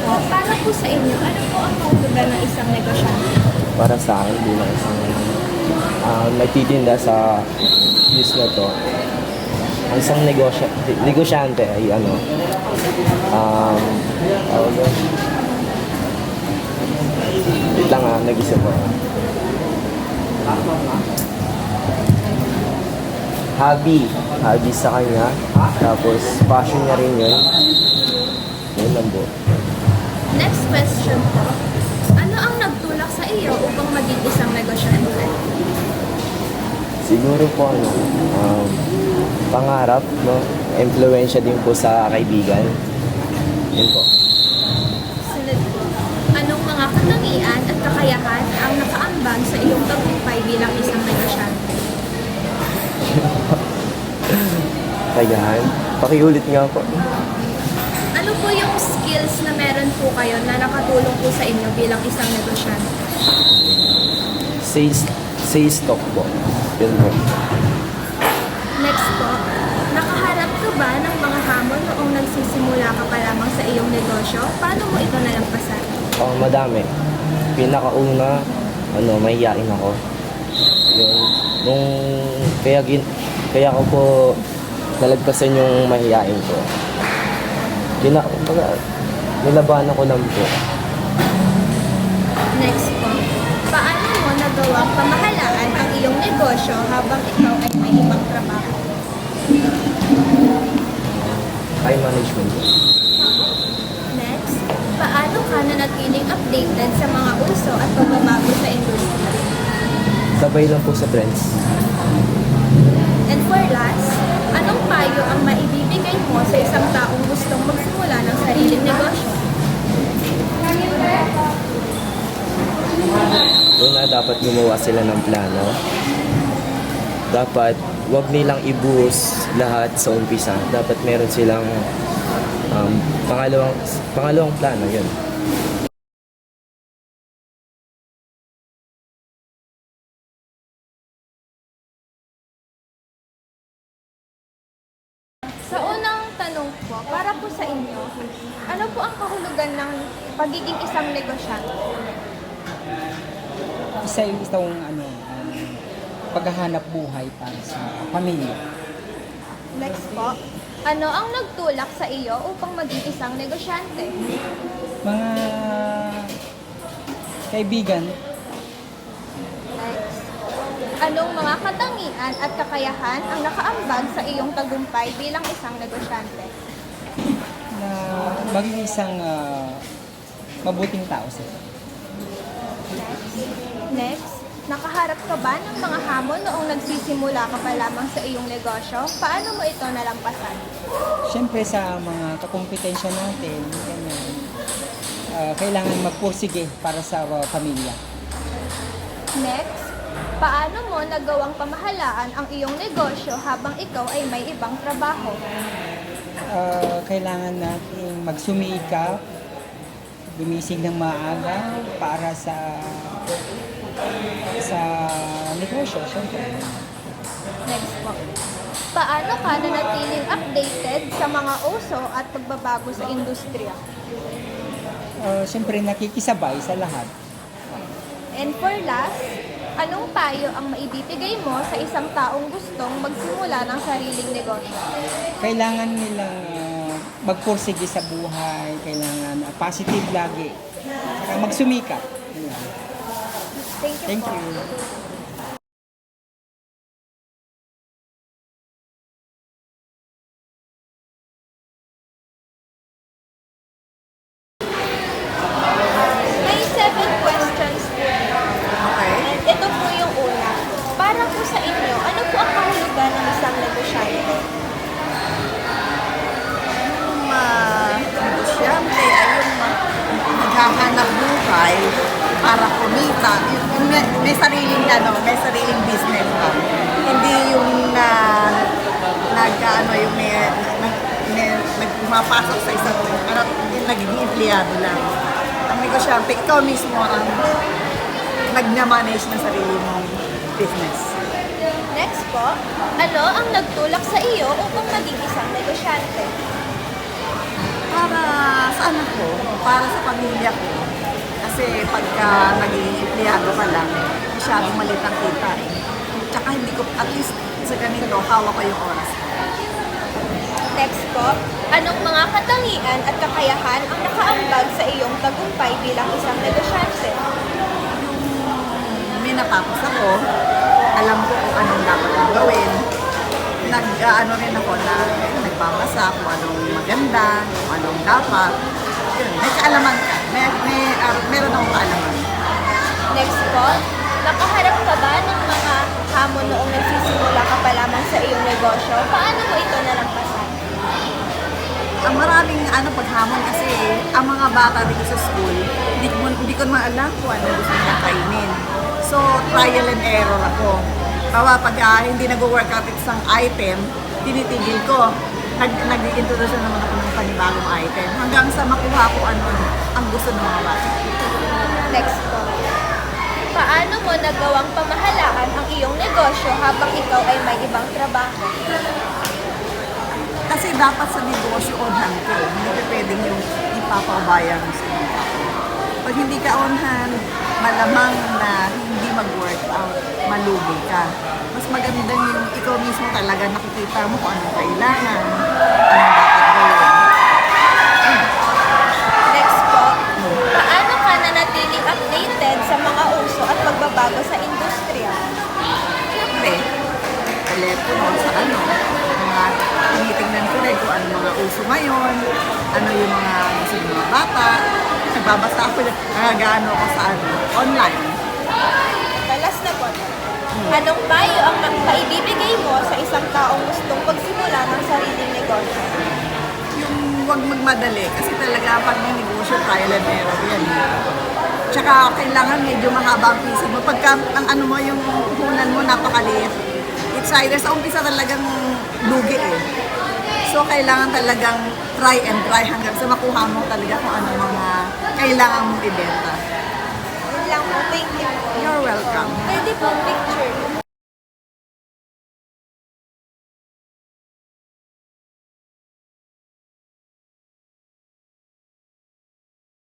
po, para po sa inyo, ano po ang kahulugan ng isang negosyante? Para sa akin bilang isang nagtitinda sa news na to, ang isang negosyante ay tawag doon. Wait lang nag-isip ko. Hobby sa kanya, tapos passion niya rin yun. Yun lang po. Next question po, ano ang nagtulak sa iyo upang maging isang negosyante? Siguro po pangarap, no? Impluwensya din po sa kaibigan. Yun po. Sunod po, anong mga katangian at kakayahan ang nakaambag sa iyong tagumpay bilang isang negosyante? Kagahan. Pakiulit nga po. Ano po yung skills na meron po kayo na nakatulong po sa inyo bilang isang negosyante? Sales talk po. Yun po. Next po, nakaharap ka ba ng mga hamon noong nagsisimula ka pa lamang sa iyong negosyo? Paano mo ito nalampasan? Madami. Pinakauna, mahihain ako. Yun. Kaya ko po nalagpasan yung mahihain ko. Nilabanan ko lang po. Next po, paano mo nagawang pamahalaan ang iyong negosyo habang ikaw ay may ibang trabaho? Time management po. Next, paano ka nanatiling updated sa mga uso at pagbabago sa industriya? Sabay lang po sa trends. And for last, anong payo ang maibibigay mo sa isang taong gustong magsimula ng sariling negosyo? Una, dapat gumawa sila ng plano. Dapat wag nilang ibuhos lahat sa umpisa. Dapat meron silang pangalawang plano. Yun. Sa unang tanong po, para po sa inyo, ano po ang kahulugan ng pagiging isang negosyante? Isa yung itong paghahanap buhay para sa pamilya. Next po, ano ang nagtulak sa iyo upang maging isang negosyante? Mga kaibigan, Next, anong mga katangian at kakayahan ang nakaambag sa iyong tagumpay bilang isang negosyante? na maging isang mabuting tao sila. Next, nakaharap ka ba ng mga hamon noong nagsisimula ka pa lamang sa iyong negosyo? Paano mo ito nalampasan? Siyempre sa mga kakumpetensya natin, ganyan, kailangan magpursige para sa pamilya. Next, paano mo nagawang pamahalaan ang iyong negosyo habang ikaw ay may ibang trabaho? Kailangan natin magsumikap, gumising ng maaga para sa negosyo, syempre. Next po, paano ka nanatiling updated sa mga uso at pagbabago sa industriya? Siyempre nakikisabay sa lahat. And for last, anong payo ang maibibigay mo sa isang taong gustong magsimula ng sariling negosyo? Kailangan nilang magpursige sa buhay, kailangan positive lagi. Saka magsumikap. Ayan. Thank you Thank po. you. May 7 questions po. Okay. And ito po yung una. Para po sa inyo, ano po ang kahulugan ng isang negosyante? Negosyante ay yung naghahanap buhay para kumita. Yung may sariling may sariling business ka. Hindi yung nagpumapasok sa isang yung naging empleyado lang. Ang negosyante, ikaw mismo ang nagna-manage ng sarili mong business. Next po, ano ang nagtulak sa iyo upang maging isang negosyante? Para sa anak ko, para sa pamilya ko. Kasi pagka naging empleyado ka lang, masyadong maliit ang kita eh. Tsaka hindi ko, at least sa ganito, hawak ko yung oras ko. Next po, anong mga katangian at kakayahan ang nakaambag sa iyong tagumpay bilang isang negosyante? May natapos ako, alam ko kung anong dapat kong gawin. Nag-ano rin ako na nagbabasa kung anong maganda, kung anong dapat. Yun, may kaalaman ka. Meron akong kaalaman. Next po, nakaharap ka ba ng mga hamon noong nagsisimula ka pa lamang sa iyong negosyo? Paano mo ito nalampasan? Ang maraming paghamon kasi ang mga bata dito sa school, hindi ko naman alam kung ano gusto nila kainin. So, trial and error ako. Pag hindi nag-work out isang item, tinitigil ko. Nag-introduce naman ako ng panibagong item hanggang sa makuha ko ano ang gusto ng mga bata. Next po, paano mo nagawang pamahalaan ang iyong negosyo habang ikaw ay may ibang trabaho? Kasi dapat sa negosyo on hand ka. Hindi ka pwedeng yung ipapabayang gusto mo. Pag hindi ka on hand, malamang na hindi mag-work out, malugi ka. Mas magandang yung ikaw mismo talaga nakikita mo kung anong kailangan, anong dapat gawin. Next po, paano ka nanatiling updated sa mga uso at pagbabago sa industriya? Siyempre, telepono sa mga tinitingnan ko rin kung ano mga uso ngayon, ano yung mga gusto ng mga bata. Nagbabasa ako, nagagaano ako sa online. Last na po, anong payo ang maibibigay mo sa isang taong gustong pagsimula ng sariling negosyo? Yung huwag magmadali kasi talaga pag may negosyo, trial and error yan. Tsaka kailangan medyo mahaba ang pisig mo. Pagka ang ano mo, yung hunan mo napakaliit. It's either sa umpisa talagang lugi eh. So kailangan talagang try and try hanggang sa makuha mo talaga kung ano mga kailangan mong ibenta. Yun lang po, thank you. You're welcome. Pwede po picture.